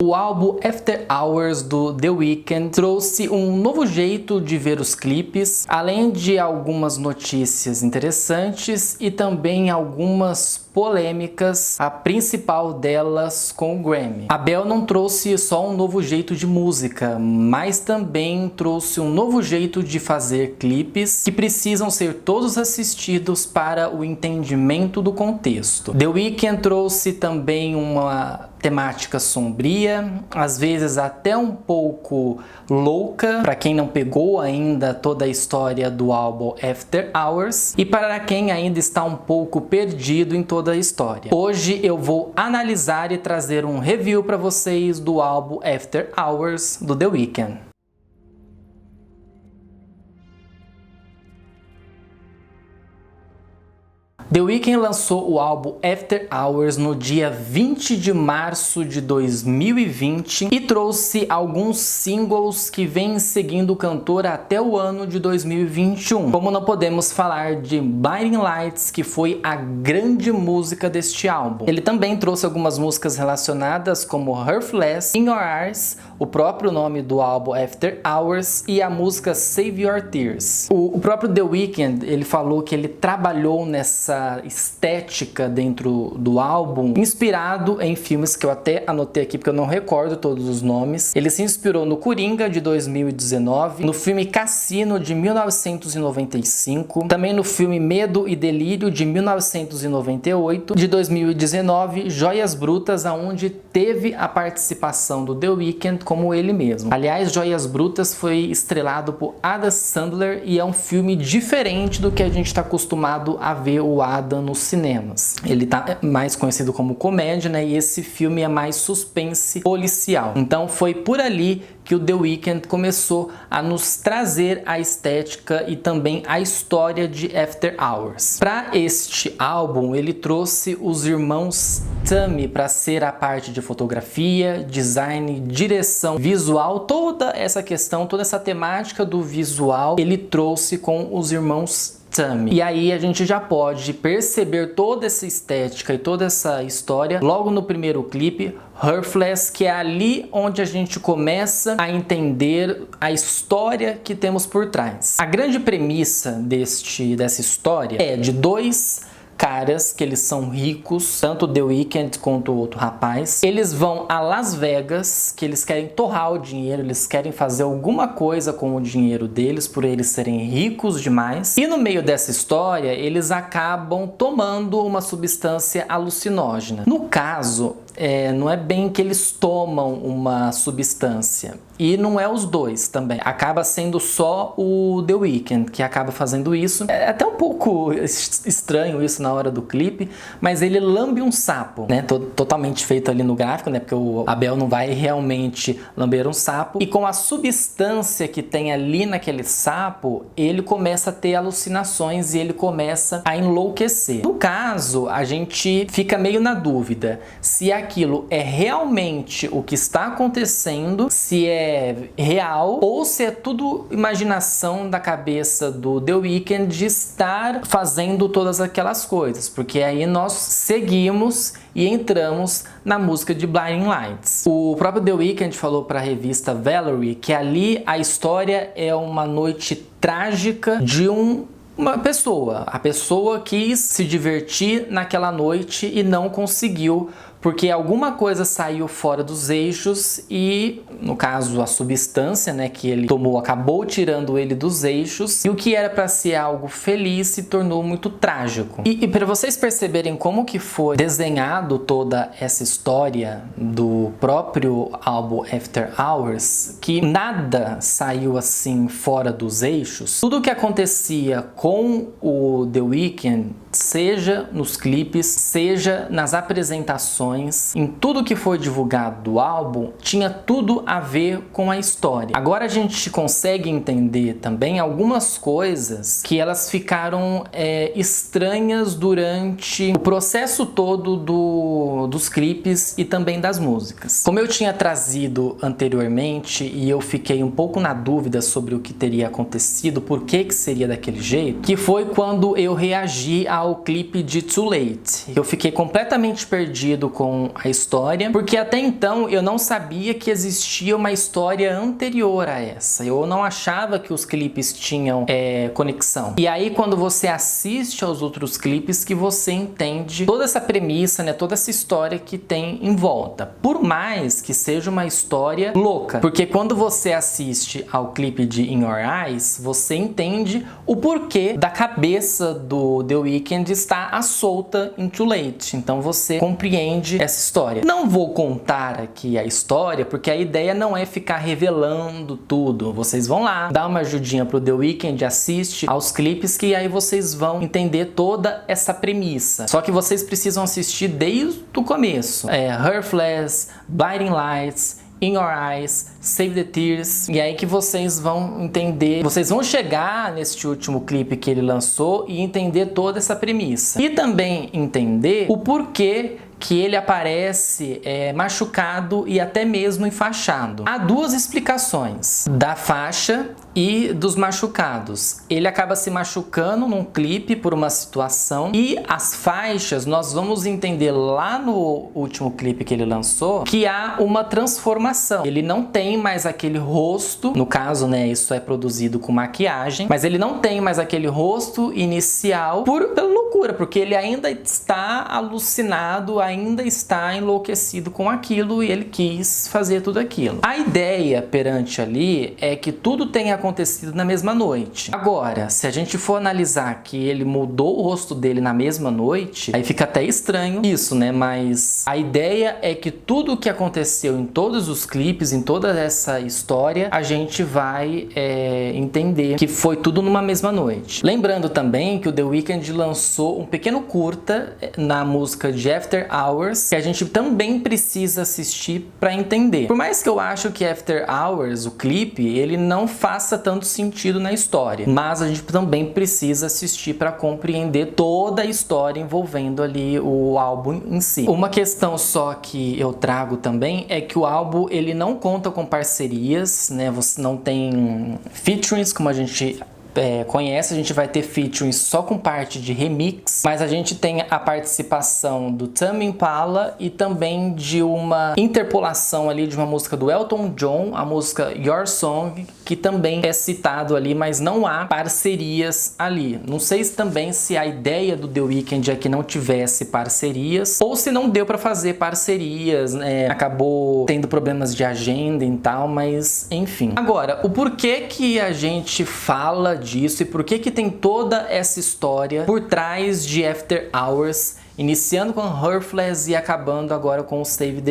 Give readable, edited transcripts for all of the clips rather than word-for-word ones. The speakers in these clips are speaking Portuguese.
O álbum After Hours do The Weeknd trouxe um novo jeito de ver os clipes, além de algumas notícias interessantes e também algumas polêmicas, a principal delas com o Grammy. A Bell não trouxe só um novo jeito de música, mas também trouxe um novo jeito de fazer clipes que precisam ser todos assistidos para o entendimento do contexto. The Weeknd trouxe também uma temática sombria, às vezes até um pouco louca, para quem não pegou ainda toda a história do álbum After Hours e para quem ainda está um pouco perdido em toda a história. Hoje eu vou analisar e trazer um review para vocês do álbum After Hours do The Weeknd. The Weeknd lançou o álbum After Hours no dia 20 de março de 2020 e trouxe alguns singles que vêm seguindo o cantor até o ano de 2021. Como não podemos falar de Blinding Lights, que foi a grande música deste álbum. Ele também trouxe algumas músicas relacionadas como Heartless, In Your Eyes, o próprio nome do álbum After Hours e a música Save Your Tears. O próprio The Weeknd, ele falou que ele trabalhou nessa estética dentro do álbum, inspirado em filmes que eu até anotei aqui porque eu não recordo todos os nomes. Ele se inspirou no Coringa de 2019, no filme Cassino de 1995, também no filme Medo e Delírio de 1998, de 2019, Joias Brutas, aonde teve a participação do The Weeknd como ele mesmo. Aliás, Joias Brutas foi estrelado por Adam Sandler e é um filme diferente do que a gente está acostumado a ver o Adam nos cinemas. Ele tá mais conhecido como comédia, né? E esse filme é mais suspense policial. Então foi por ali que o The Weeknd começou a nos trazer a estética e também a história de After Hours. Para este álbum, ele trouxe os irmãos Tami para ser a parte de fotografia, design, direção visual, toda essa questão, toda essa temática do visual, ele trouxe com os irmãos Tami. E aí a gente já pode perceber toda essa estética e toda essa história logo no primeiro clipe, Heartless, que é ali onde a gente começa a entender a história que temos por trás. A grande premissa dessa história é de dois caras que eles são ricos, tanto The Weeknd quanto o outro rapaz. Eles vão a Las Vegas, que eles querem torrar o dinheiro, eles querem fazer alguma coisa com o dinheiro deles, por eles serem ricos demais. E no meio dessa história, eles acabam tomando uma substância alucinógena. No caso, não é bem que eles tomam uma substância. E não é os dois também. Acaba sendo só o The Weeknd que acaba fazendo isso. É até um pouco estranho isso na hora do clipe, mas ele lambe um sapo, né? Totalmente feito ali no gráfico, né? Porque o Abel não vai realmente lamber um sapo. E com a substância que tem ali naquele sapo, ele começa a ter alucinações e ele começa a enlouquecer. No caso, a gente fica meio na dúvida se aquilo é realmente o que está acontecendo, se é real ou se é tudo imaginação da cabeça do The Weeknd de estar fazendo todas aquelas coisas, porque aí nós seguimos e entramos na música de Blinding Lights. O próprio The Weeknd falou para a revista Valerie que ali a história é uma noite trágica de uma pessoa. A pessoa quis se divertir naquela noite e não conseguiu, porque alguma coisa saiu fora dos eixos e, no caso, a substância, né, que ele tomou acabou tirando ele dos eixos, e o que era para ser algo feliz se tornou muito trágico. E para vocês perceberem como que foi desenhado toda essa história do próprio álbum After Hours, que nada saiu assim fora dos eixos, tudo que acontecia com o The Weeknd, seja nos clipes, seja nas apresentações, em tudo que foi divulgado do álbum, tinha tudo a ver com a história. Agora a gente consegue entender também algumas coisas que elas ficaram estranhas durante o processo todo dos clipes e também das músicas. Como eu tinha trazido anteriormente e eu fiquei um pouco na dúvida sobre o que teria acontecido, por que seria daquele jeito, que foi quando eu reagi a ao clipe de Too Late. Eu fiquei completamente perdido com a história, porque até então eu não sabia que existia uma história anterior a essa. Eu não achava que os clipes tinham conexão. E aí quando você assiste aos outros clipes que você entende toda essa premissa, né, toda essa história que tem em volta. Por mais que seja uma história louca, porque quando você assiste ao clipe de In Your Eyes, você entende o porquê da cabeça do The Weeknd estar à solta em Too Late. Então você compreende essa história. Não vou contar aqui a história, porque a ideia não é ficar revelando tudo. Vocês vão lá, dá uma ajudinha pro The Weeknd, assiste aos clipes, que aí vocês vão entender toda essa premissa. Só que vocês precisam assistir desde o começo. Heartless, Blinding Lights, In Your Eyes, Save the Tears, e aí que vocês vão entender, vocês vão chegar neste último clipe que ele lançou e entender toda essa premissa. E também entender o porquê que ele aparece machucado e até mesmo enfaixado. Há duas explicações da faixa e dos machucados. Ele acaba se machucando num clipe por uma situação, e as faixas nós vamos entender lá no último clipe que ele lançou que há uma transformação. Ele não tem mais aquele rosto, no caso, né, isso é produzido com maquiagem, mas ele não tem mais aquele rosto inicial pela loucura, porque ele ainda está alucinado, ainda está enlouquecido com aquilo, e ele quis fazer tudo aquilo. A ideia perante ali é que tudo tenha acontecido na mesma noite. Agora, se a gente for analisar que ele mudou o rosto dele na mesma noite, aí fica até estranho isso, né? Mas a ideia é que tudo o que aconteceu em todos os clipes, em toda essa história, a gente vai entender que foi tudo numa mesma noite. Lembrando também que o The Weeknd lançou um pequeno curta na música de After Hours, que a gente também precisa assistir para entender. Por mais que eu acho que After Hours, o clipe, ele não faça tanto sentido na história, mas a gente também precisa assistir para compreender toda a história envolvendo ali o álbum em si. Uma questão só que eu trago também é que o álbum ele não conta com parcerias, né? Você não tem featurings como a gente conhece. A gente vai ter featuring só com parte de remix, mas a gente tem a participação do Tame Impala e também de uma interpolação ali de uma música do Elton John, a música Your Song, que também é citado ali, mas não há parcerias ali. Não sei também se a ideia do The Weeknd é que não tivesse parcerias, ou se não deu para fazer parcerias, né? Acabou tendo problemas de agenda e tal, mas enfim. Agora, o porquê que a gente fala disso e por que que tem toda essa história por trás de After Hours, iniciando com Heartless e acabando agora com Save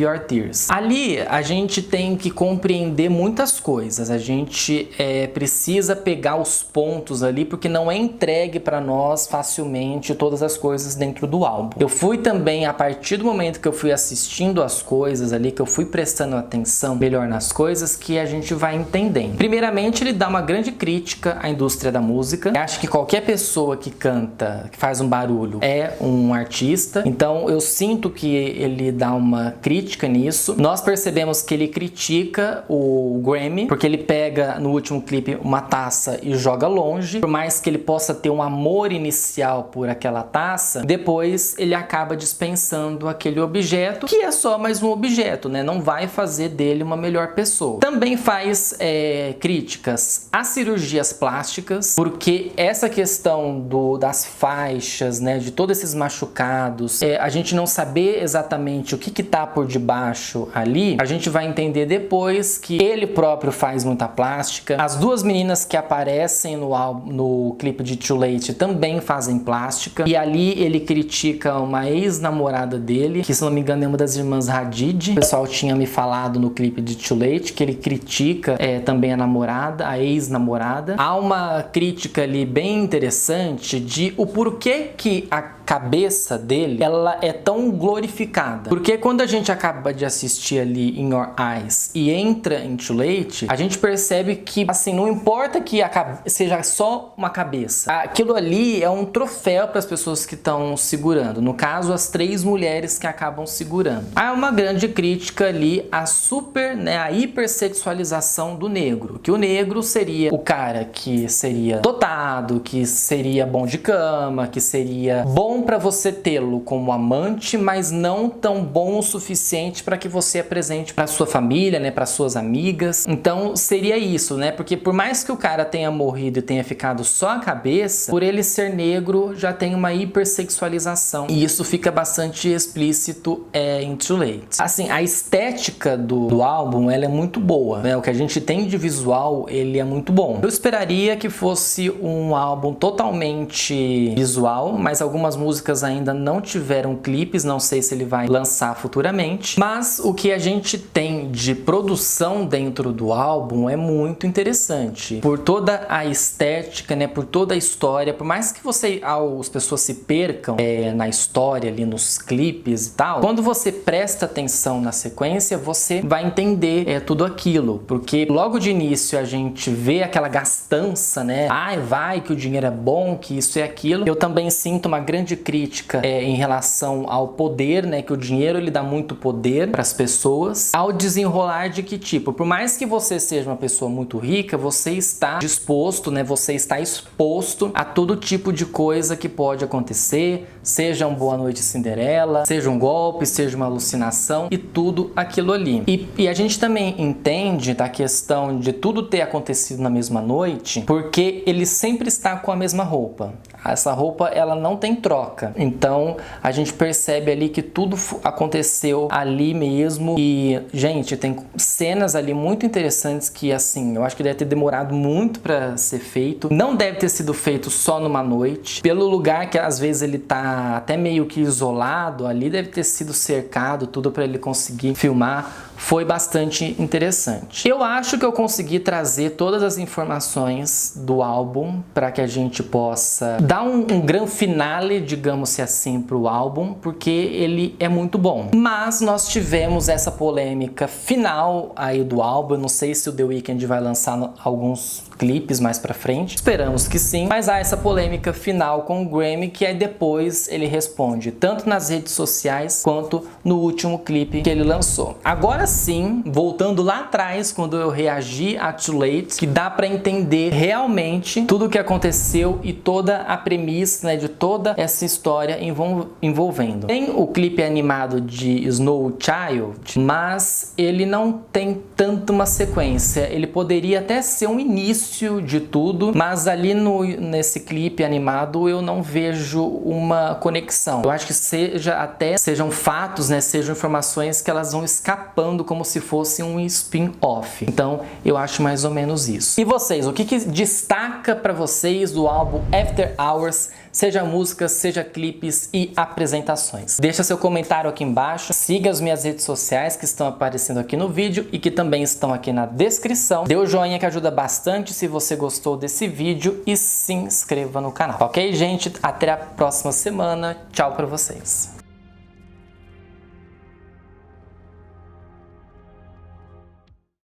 Your Tears. Ali a gente tem que compreender muitas coisas, a gente precisa pegar os pontos ali, porque não é entregue para nós facilmente todas as coisas dentro do álbum. Eu fui também, a partir do momento que eu fui assistindo as coisas ali, que eu fui prestando atenção melhor nas coisas, que a gente vai entendendo. Primeiramente, ele dá uma grande crítica à indústria da música. Eu acho que qualquer pessoa que canta, que faz um barulho, é um artista, então eu sinto que ele dá uma crítica nisso. Nós percebemos que ele critica o Grammy, porque ele pega no último clipe uma taça e joga longe. Por mais que ele possa ter um amor inicial por aquela taça, depois ele acaba dispensando aquele objeto, que é só mais um objeto, né? Não vai fazer dele uma melhor pessoa. Também faz críticas às cirurgias plásticas, porque essa questão das faixas, né, de todos esses machucados, a gente não saber exatamente o que tá por debaixo ali, a gente vai entender depois que ele próprio faz muita plástica. As duas meninas que aparecem no clipe de Too Late também fazem plástica, e ali ele critica uma ex-namorada dele, que se não me engano é uma das irmãs Hadid. O pessoal tinha me falado no clipe de Too Late que ele critica também a namorada, a ex-namorada. Há uma crítica ali bem interessante de o porquê que a cabeça dele, ela é tão glorificada. Porque quando a gente acaba de assistir ali In Your Eyes e entra em Too Late, a gente percebe que, assim, não importa que seja só uma cabeça. Aquilo ali é um troféu para as pessoas que estão segurando. No caso, as 3 mulheres que acabam segurando. Há uma grande crítica ali à a hipersexualização do negro. Que o negro seria o cara que seria dotado, que seria bom de cama, que seria bom para você tê-lo como amante, mas não tão bom o suficiente para que você apresente para sua família, né, para suas amigas. Então seria isso, né? Porque por mais que o cara tenha morrido e tenha ficado só a cabeça, por ele ser negro já tem uma hipersexualização. E isso fica bastante explícito em Too Late. Assim, a estética do álbum, ela é muito boa, né? O que a gente tem de visual, ele é muito bom. Eu esperaria que fosse um álbum totalmente visual, mas algumas músicas ainda não tiveram clipes, não sei se ele vai lançar futuramente. Mas o que a gente tem de produção dentro do álbum é muito interessante. Por toda a estética, né? Por toda a história, por mais que as pessoas se percam na história ali, nos clipes e tal, quando você presta atenção na sequência, você vai entender tudo aquilo, porque logo de início a gente vê aquela gastança, né? Vai que o dinheiro é bom, que isso e aquilo. Eu também sinto uma grande crítica em relação ao poder, né? Que o dinheiro ele dá muito poder para as pessoas, ao desenrolar de que tipo, por mais que você seja uma pessoa muito rica, você está disposto, né? Você está exposto a todo tipo de coisa que pode acontecer, seja um Boa Noite Cinderela, seja um golpe, seja uma alucinação e tudo aquilo ali. E a gente também entende da questão de tudo ter acontecido na mesma noite, porque ele sempre está com a mesma roupa. Essa roupa, ela não tem troca. Então, a gente percebe ali que tudo aconteceu ali mesmo. E, gente, tem cenas ali muito interessantes que, assim, eu acho que deve ter demorado muito para ser feito. Não deve ter sido feito só numa noite. Pelo lugar que, às vezes, ele tá até meio que isolado ali, deve ter sido cercado, tudo para ele conseguir filmar. Foi bastante interessante. Eu acho que eu consegui trazer todas as informações do álbum para que a gente possa dar um grande finale, digamos assim, para o álbum, porque ele é muito bom. Mas nós tivemos essa polêmica final aí do álbum. Eu não sei se o The Weeknd vai lançar alguns clipes mais pra frente. Esperamos que sim. Mas há essa polêmica final com o Grammy, que aí depois ele responde, tanto nas redes sociais quanto no último clipe que ele lançou. Agora sim, voltando lá atrás, quando eu reagi a Too Late, que dá pra entender realmente tudo o que aconteceu e toda a premissa, né, de toda essa história envolvendo. Tem o clipe animado de Snow Child, mas ele não tem tanto uma sequência. Ele poderia até ser um início de tudo, mas ali nesse clipe animado eu não vejo uma conexão. Eu acho que sejam fatos, né, sejam informações que elas vão escapando como se fosse um spin-off. Então eu acho mais ou menos isso. E vocês, o que destaca para vocês do álbum After Hours, seja músicas, seja clipes e apresentações? Deixa seu comentário aqui embaixo, siga as minhas redes sociais que estão aparecendo aqui no vídeo e que também estão aqui na descrição. Dê o joinha que ajuda bastante se você gostou desse vídeo e se inscreva no canal. Ok, gente? Até a próxima semana. Tchau pra vocês.